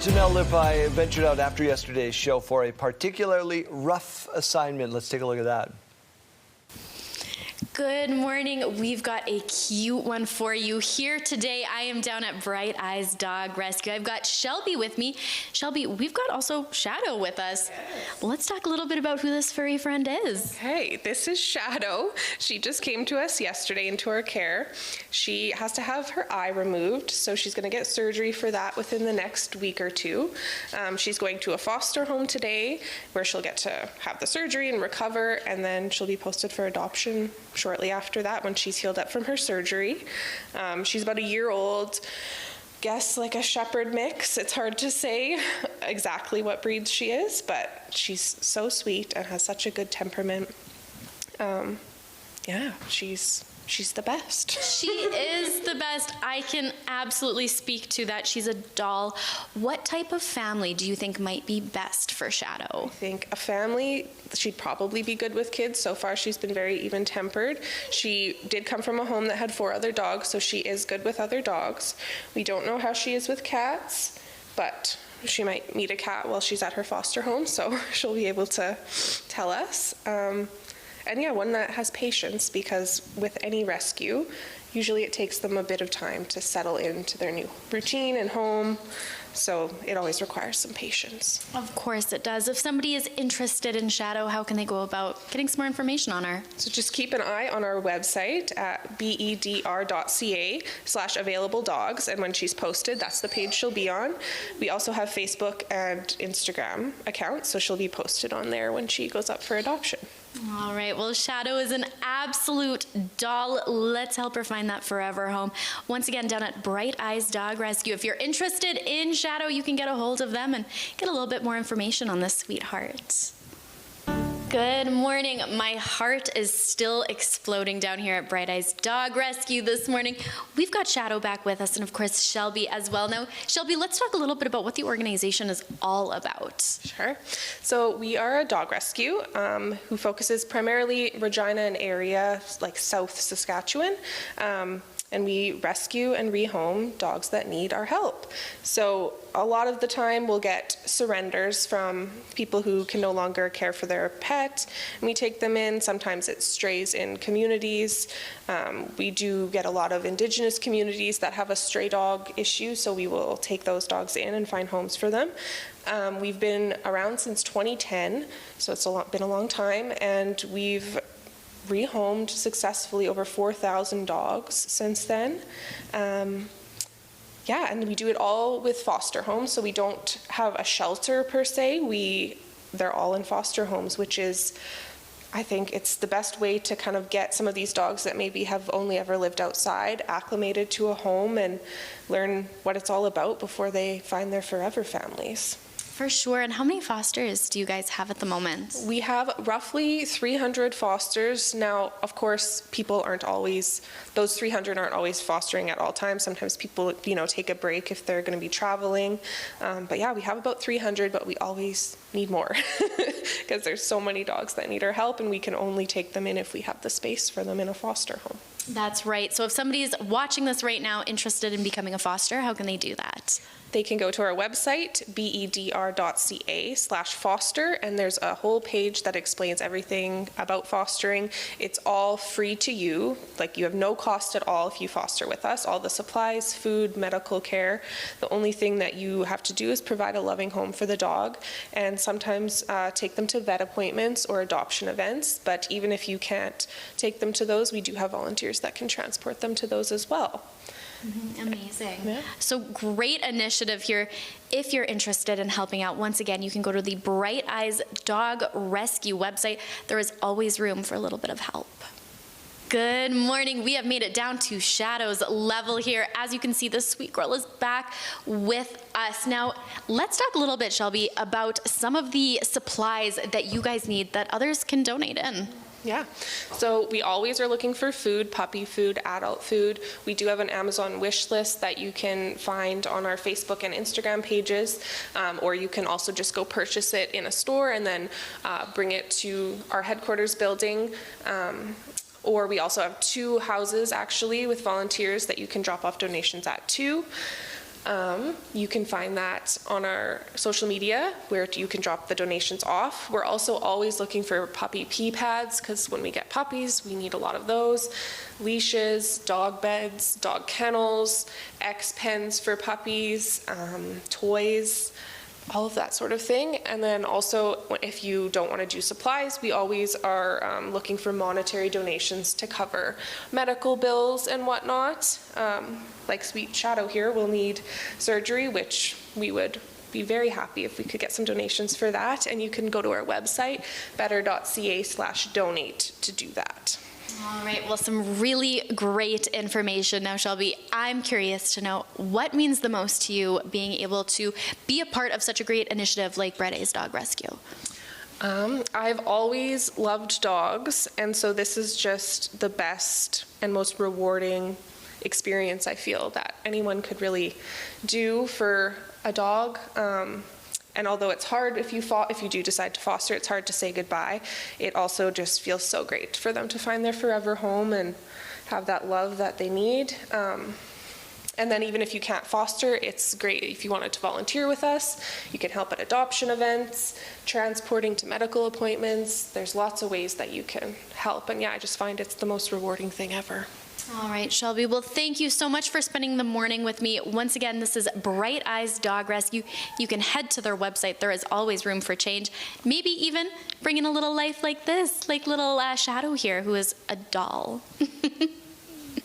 Janelle Lipai ventured out after yesterday's show for a particularly rough assignment. Let's take a look at that. Good morning. We've got a cute one for you. Here today, I am down at Bright Eyes Dog Rescue. I've got Shelby with me. Shelby, we've got also Shadow with us. Yes. Let's talk a little bit about who this furry friend is. Okay, this is Shadow. She just came to us yesterday into our care. She has to have her eye removed, so she's going to get surgery for that within the next week or two. She's going to a foster home today where she'll get to have the surgery and recover, and then she'll be posted for adoption shortly after that when she's healed up from her surgery. She's about a year old. Guess like a shepherd mix. It's hard to say exactly what breed she is, but she's so sweet and has such a good temperament. Yeah, she's the best. She is the best. I can absolutely speak to that. She's a doll. What type of family do you think might be best for Shadow? I think a family, she'd probably be good with kids. So far, she's been very even-tempered. She did come from a home that had 4 other dogs, so she is good with other dogs. We don't know how she is with cats, but she might meet a cat while she's at her foster home, so she'll be able to tell us. And yeah, one that has patience, because with any rescue, usually it takes them a bit of time to settle into their new routine and home. So it always requires some patience. Of course it does. If somebody is interested in Shadow, how can they go about getting some more information on her? So just keep an eye on our website at bedr.ca/available dogs. And when she's posted, that's the page she'll be on. We also have Facebook and Instagram accounts, so she'll be posted on there when she goes up for adoption. All right, well, Shadow is an absolute doll. Let's help her find that forever home. Once again, down at Bright Eyes Dog Rescue. If you're interested in Shadow, you can get a hold of them and get a little bit more information on this sweetheart. Good morning. My heart is still exploding down here at Bright Eyes Dog Rescue this morning. We've got Shadow back with us, and of course Shelby as well. Now, Shelby, let's talk a little bit about what the organization is all about. Sure. So we are a dog rescue who focuses primarily Regina and area like South Saskatchewan. And we rescue and rehome dogs that need our help. So a lot of the time we'll get surrenders from people who can no longer care for their pet, and we take them in. Sometimes it's strays in communities. We do get a lot of Indigenous communities that have a stray dog issue, so we will take those dogs in and find homes for them. We've been around since 2010, so it's been a long time, and we've rehomed successfully over 4,000 dogs since then. Yeah, and we do it all with foster homes, so we don't have a shelter per se. They're all in foster homes, which is, I think it's the best way to kind of get some of these dogs that maybe have only ever lived outside acclimated to a home and learn what it's all about before they find their forever families. For sure. And how many fosters do you guys have at the moment? We have roughly 300 fosters. Now, of course, those 300 aren't always fostering at all times. Sometimes people, take a break if they're going to be traveling. But yeah, we have about 300, but we always need more because there's so many dogs that need our help, and we can only take them in if we have the space for them in a foster home. That's right. So if somebody's watching this right now interested in becoming a foster, how can they do that? They can go to our website, bedr.ca/foster, and there's a whole page that explains everything about fostering. It's all free to you. Like, you have no cost at all if you foster with us. All the supplies, food, medical care. The only thing that you have to do is provide a loving home for the dog, and sometimes take them to vet appointments or adoption events. But even if you can't take them to those, we do have volunteers that can transport them to those as well. Amazing. Yeah. So great initiative here. If you're interested in helping out, once again, you can go to the Bright Eyes Dog Rescue website. There is always room for a little bit of help. Good morning. We have made it down to Shadow's level here. As you can see, the sweet girl is back with us. Now, let's talk a little bit, Shelby, about some of the supplies that you guys need that others can donate in. Yeah, so we always are looking for food, puppy food, adult food. We do have an Amazon wish list that you can find on our Facebook and Instagram pages, or you can also just go purchase it in a store and then bring it to our headquarters building. Or we also have 2 houses actually with volunteers that you can drop off donations at too. You can find that on our social media where you can drop the donations off. We're also always looking for puppy pee pads because when we get puppies, we need a lot of those. Leashes, dog beds, dog kennels, X pens for puppies, toys, all of that sort of thing. And then also, if you don't want to do supplies, we always are looking for monetary donations to cover medical bills and whatnot. Like Sweet Shadow here will need surgery, which we would be very happy if we could get some donations for that. And you can go to our website, better.ca/donate, to do that. All right, well, some really great information. Now, Shelby, I'm curious to know what means the most to you being able to be a part of such a great initiative like Bright Eyes Dog Rescue? I've always loved dogs, and so this is just the best and most rewarding experience I feel that anyone could really do for a dog. And although it's hard if you do decide to foster, it's hard to say goodbye. It also just feels so great for them to find their forever home and have that love that they need. And then even if you can't foster, it's great if you wanted to volunteer with us. You can help at adoption events, transporting to medical appointments. There's lots of ways that you can help. And yeah, I just find it's the most rewarding thing ever. All right, Shelby. Well, thank you so much for spending the morning with me. Once again, this is Bright Eyes Dog Rescue. You can head to their website. There is always room for change. Maybe even bring in a little life like this, like little Shadow here, who is a doll.